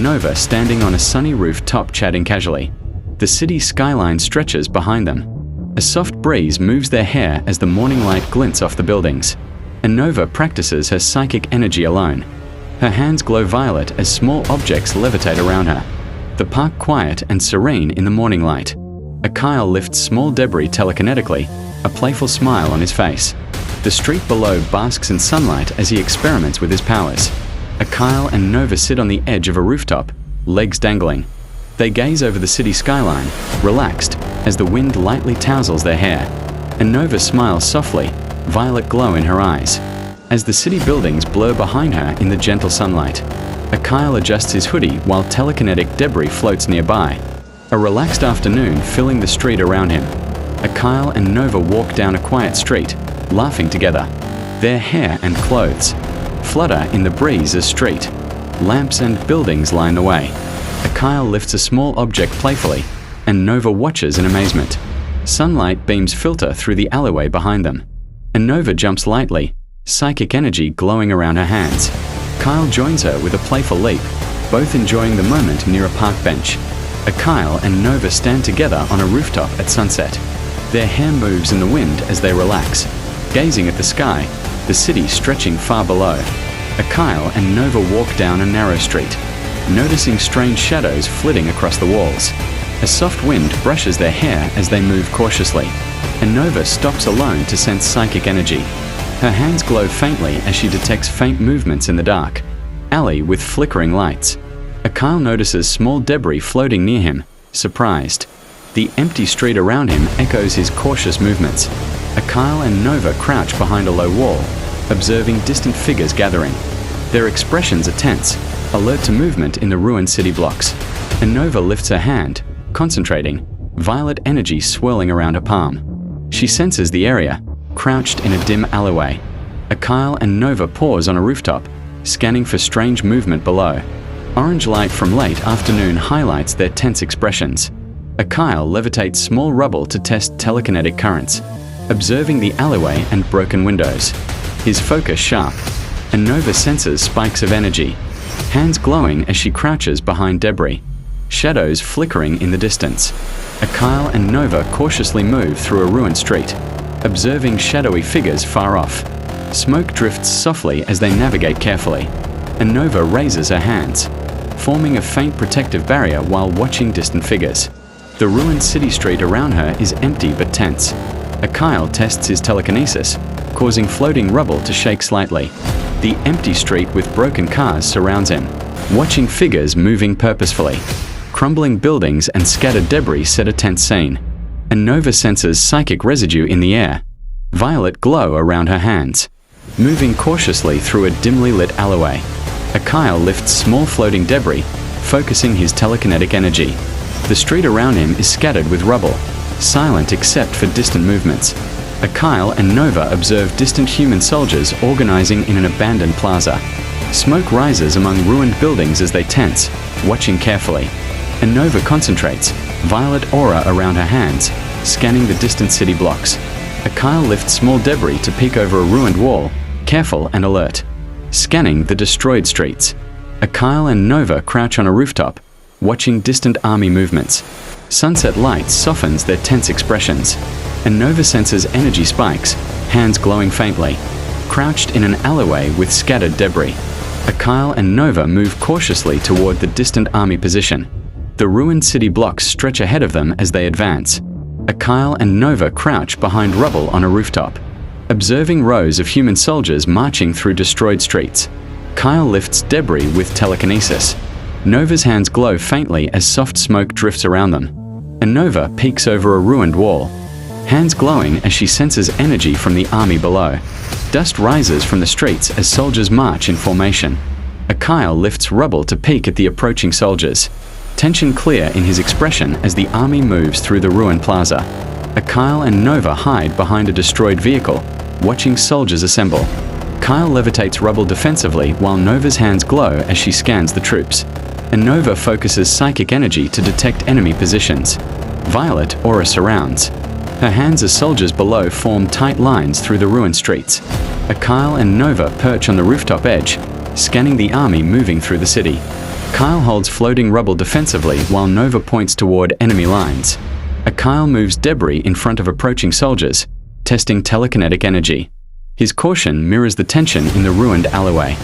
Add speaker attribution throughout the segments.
Speaker 1: Nova standing on a sunny rooftop chatting casually. The city skyline stretches behind them. A soft breeze moves their hair as the morning light glints off the buildings. And Nova practices her psychic energy alone. Her hands glow violet as small objects levitate around her. The park quiet and serene in the morning light. Kyle lifts small debris telekinetically, a playful smile on his face. The street below basks in sunlight as he experiments with his powers. Kyle and Nova sit on the edge of a rooftop, legs dangling. They gaze over the city skyline, relaxed, as the wind lightly tousles their hair. And Nova smiles softly, violet glow in her eyes. As the city buildings blur behind her in the gentle sunlight, Kyle adjusts his hoodie while telekinetic debris floats nearby. A relaxed afternoon filling the street around him. Kyle and Nova walk down a quiet street, laughing together. Their hair and clothes flutter in the breeze as street lamps and buildings line the way. Kyle lifts a small object playfully, and Nova watches in amazement. Sunlight beams filter through the alleyway behind them. And Nova jumps lightly, psychic energy glowing around her hands. Kyle joins her with a playful leap, both enjoying the moment near a park bench. Kyle and Nova stand together on a rooftop at sunset. Their hair moves in the wind as they relax, gazing at the sky, the city stretching far below. Kyle and Nova walk down a narrow street, noticing strange shadows flitting across the walls. A soft wind brushes their hair as they move cautiously, and Nova stops alone to sense psychic energy. Her hands glow faintly as she detects faint movements in the dark alley with flickering lights. Kyle notices small debris floating near him, surprised. The empty street around him echoes his cautious movements. Kyle and Nova crouch behind a low wall, observing distant figures gathering. Their expressions are tense, alert to movement in the ruined city blocks. And Nova lifts her hand, concentrating, violet energy swirling around her palm. She senses the area, crouched in a dim alleyway. Kyle and Nova pause on a rooftop, scanning for strange movement below. Orange light from late afternoon highlights their tense expressions. Kyle levitates small rubble to test telekinetic currents, observing the alleyway and broken windows. His focus sharp, and Nova senses spikes of energy, hands glowing as she crouches behind debris, shadows flickering in the distance. Kyle and Nova cautiously move through a ruined street, observing shadowy figures far off. Smoke drifts softly as they navigate carefully, and Nova raises her hands, forming a faint protective barrier while watching distant figures. The ruined city street around her is empty but tense. Kyle tests his telekinesis, causing floating rubble to shake slightly. The empty street with broken cars surrounds him, watching figures moving purposefully. Crumbling buildings and scattered debris set a tense scene. And Nova senses psychic residue in the air, violet glow around her hands. Moving cautiously through a dimly lit alleyway, Kyle lifts small floating debris, focusing his telekinetic energy. The street around him is scattered with rubble, silent except for distant movements. Kyle and Nova observe distant human soldiers organizing in an abandoned plaza. Smoke rises among ruined buildings as they tense, watching carefully. And Nova concentrates, violet aura around her hands, scanning the distant city blocks. Kyle lifts small debris to peek over a ruined wall, careful and alert, scanning the destroyed streets. Kyle and Nova crouch on a rooftop, watching distant army movements. Sunset light softens their tense expressions, and Nova senses energy spikes, hands glowing faintly, crouched in an alleyway with scattered debris. Kyle and Nova move cautiously toward the distant army position. The ruined city blocks stretch ahead of them as they advance. Kyle and Nova crouch behind rubble on a rooftop, observing rows of human soldiers marching through destroyed streets. Kyle lifts debris with telekinesis. Nova's hands glow faintly as soft smoke drifts around them, and Nova peeks over a ruined wall, hands glowing as she senses energy from the army below. Dust rises from the streets as soldiers march in formation. Kyle lifts rubble to peek at the approaching soldiers, tension clear in his expression as the army moves through the ruined plaza. Kyle and Nova hide behind a destroyed vehicle, watching soldiers assemble. Kyle levitates rubble defensively while Nova's hands glow as she scans the troops. And Nova focuses psychic energy to detect enemy positions. Violet aura surrounds. Her hands as soldiers below form tight lines through the ruined streets. Kyle and Nova perch on the rooftop edge, scanning the army moving through the city. Kyle holds floating rubble defensively while Nova points toward enemy lines. Kyle moves debris in front of approaching soldiers, testing telekinetic energy. His caution mirrors the tension in the ruined alleyway,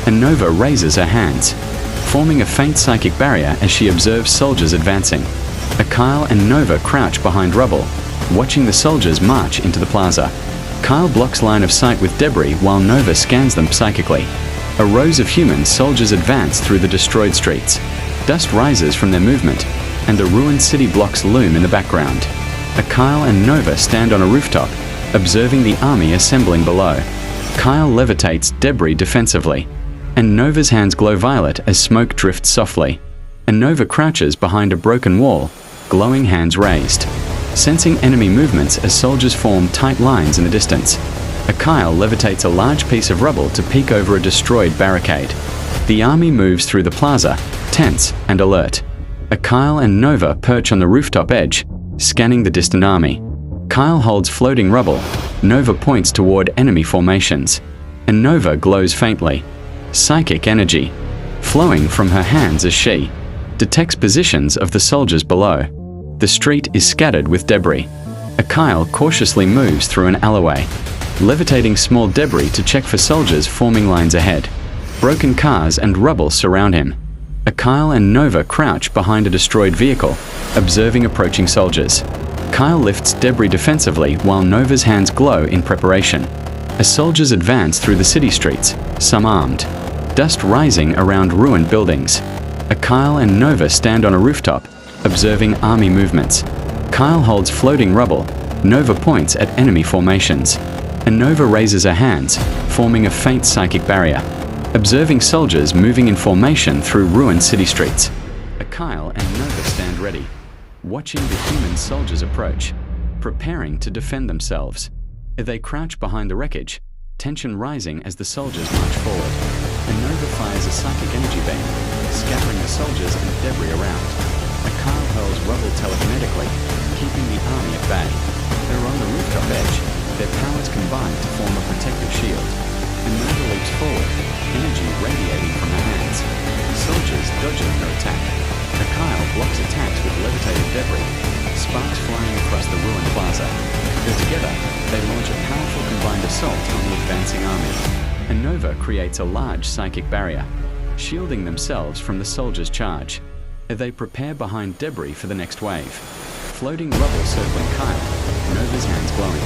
Speaker 1: and Nova raises her hands, forming a faint psychic barrier as she observes soldiers advancing. Kyle and Nova crouch behind rubble, watching the soldiers march into the plaza. Kyle blocks line of sight with debris while Nova scans them psychically. Rows of human soldiers advance through the destroyed streets. Dust rises from their movement, and the ruined city blocks loom in the background. Kyle and Nova stand on a rooftop, observing the army assembling below. Kyle levitates debris defensively, and Nova's hands glow violet as smoke drifts softly. Nova crouches behind a broken wall, glowing hands raised, sensing enemy movements as soldiers form tight lines in the distance. Kyle levitates a large piece of rubble to peek over a destroyed barricade. The army moves through the plaza, tense and alert. Kyle and Nova perch on the rooftop edge, scanning the distant army. Kyle holds floating rubble. Nova points toward enemy formations, and Nova glows faintly. Psychic energy, flowing from her hands as she detects positions of the soldiers below. The street is scattered with debris. Kyle cautiously moves through an alleyway, levitating small debris to check for soldiers forming lines ahead. Broken cars and rubble surround him. Kyle and Nova crouch behind a destroyed vehicle, observing approaching soldiers. Kyle lifts debris defensively while Nova's hands glow in preparation. As soldiers advance through the city streets, some armed, dust rising around ruined buildings. Kyle and Nova stand on a rooftop, observing army movements. Kyle holds floating rubble. Nova points at enemy formations, and Nova raises her hands, forming a faint psychic barrier, observing soldiers moving in formation through ruined city streets. Kyle and Nova stand ready, watching the human soldiers approach, preparing to defend themselves. They crouch behind the wreckage, tension rising as the soldiers march forward. Nova fires a psychic energy beam, scattering the soldiers and debris around. Kyle hurls rubble telekinetically, keeping the army at bay. They're on the rooftop edge, their powers combine to form a protective shield. Nova leaps forward, energy radiating from her hands. Soldiers dodging her attack. Kyle blocks attacks with levitated debris, sparks flying across the ruined plaza. Together, they launch a powerful combined assault on the advancing army. Nova creates a large psychic barrier, shielding themselves from the soldiers' charge. They prepare behind debris for the next wave. Floating rubble circling Kyle, Nova's hands glowing.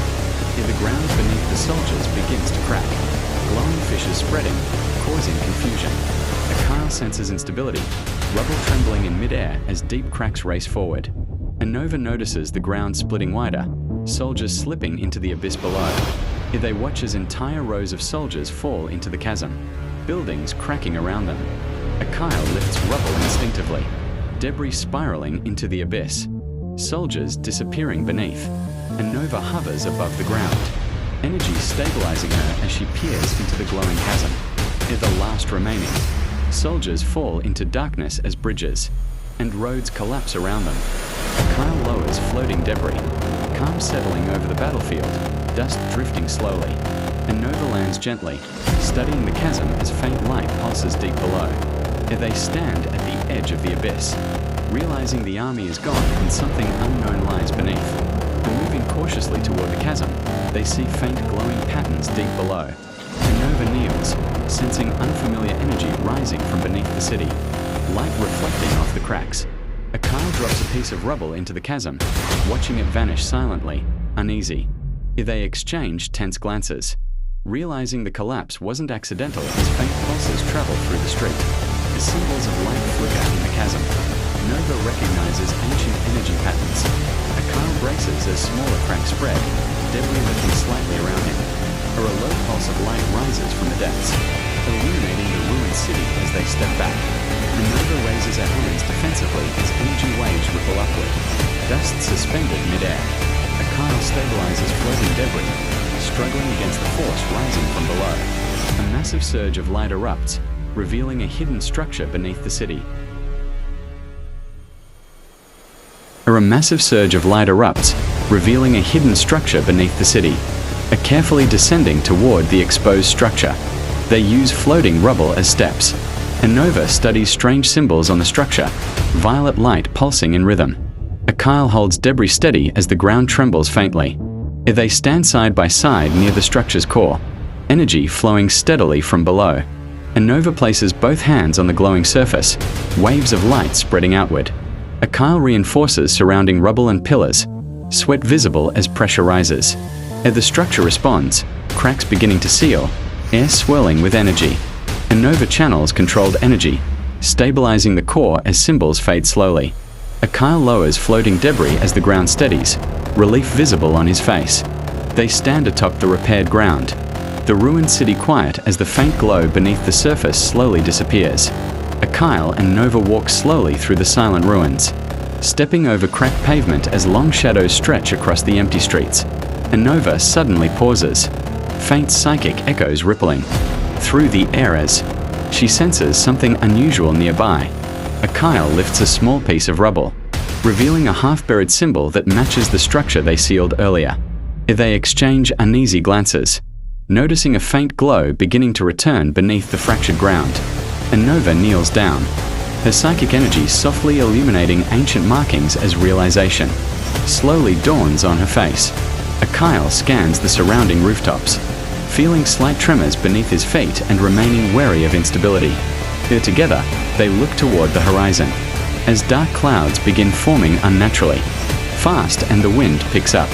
Speaker 1: The ground beneath the soldiers begins to crack, glowing fissures spreading, causing confusion. Kyle senses instability, rubble trembling in midair as deep cracks race forward. Nova notices the ground splitting wider, soldiers slipping into the abyss below. They watch as entire rows of soldiers fall into the chasm, buildings cracking around them. Kyle lifts rubble instinctively, debris spiraling into the abyss, soldiers disappearing beneath. Nova hovers above the ground, energy stabilizing her as she peers into the glowing chasm. The last remaining. Soldiers fall into darkness as bridges, and roads collapse around them. Kyle lowers floating debris, calm settling over the battlefield, dust drifting slowly. Nova lands gently, studying the chasm as faint light pulses deep below. They stand at the edge of the abyss, realizing the army is gone and something unknown lies beneath. Moving cautiously toward the chasm, they see faint glowing patterns deep below. Nova kneels, sensing unfamiliar energy rising from beneath the city, light reflecting off the cracks. Kyle drops a piece of rubble into the chasm, watching it vanish silently, uneasy. They exchange tense glances, realizing the collapse wasn't accidental as faint pulses travel through the street. The symbols of light flicker in the chasm. Nova recognizes ancient energy patterns. Kyle braces as smaller cracks spread, debris lifting slightly around him. A low pulse of light rises from the depths, illuminating the ruined city as they step back. Nova raises her hands defensively as energy waves ripple upward, dust suspended midair. Kyle stabilizes floating debris, struggling against the force rising from below. A massive surge of light erupts, revealing a hidden structure beneath the city. A massive surge of light erupts, revealing a hidden structure beneath the city. Carefully descending toward the exposed structure. They use floating rubble as steps, Nova studies strange symbols on the structure, violet light pulsing in rhythm. Kyle holds debris steady as the ground trembles faintly. They stand side by side near the structure's core, energy flowing steadily from below. Nova places both hands on the glowing surface, waves of light spreading outward. Kyle reinforces surrounding rubble and pillars, sweat visible as pressure rises. As the structure responds, cracks beginning to seal, air swirling with energy. Nova channels controlled energy, stabilizing the core as symbols fade slowly. Kyle lowers floating debris as the ground steadies, relief visible on his face. They stand atop the repaired ground, the ruined city quiet as the faint glow beneath the surface slowly disappears. Kyle and Nova walk slowly through the silent ruins, stepping over cracked pavement as long shadows stretch across the empty streets. Nova suddenly pauses, faint psychic echoes rippling through the air as she senses something unusual nearby. Kyle lifts a small piece of rubble, revealing a half-buried symbol that matches the structure they sealed earlier. They exchange uneasy glances, noticing a faint glow beginning to return beneath the fractured ground. Nova kneels down, her psychic energy softly illuminating ancient markings as realization slowly dawns on her face. Kyle scans the surrounding rooftops, feeling slight tremors beneath his feet and remaining wary of instability. Together, they look toward the horizon, as dark clouds begin forming unnaturally, fast, and the wind picks up.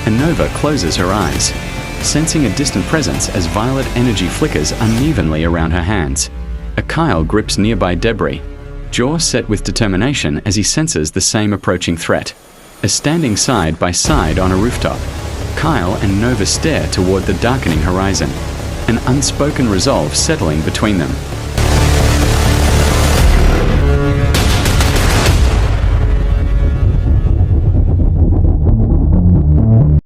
Speaker 1: Nova closes her eyes, sensing a distant presence as violet energy flickers unevenly around her hands. Kyle grips nearby debris, jaw set with determination as he senses the same approaching threat. Standing side by side on a rooftop, Kyle and Nova stare toward the darkening horizon, an unspoken resolve settling between them.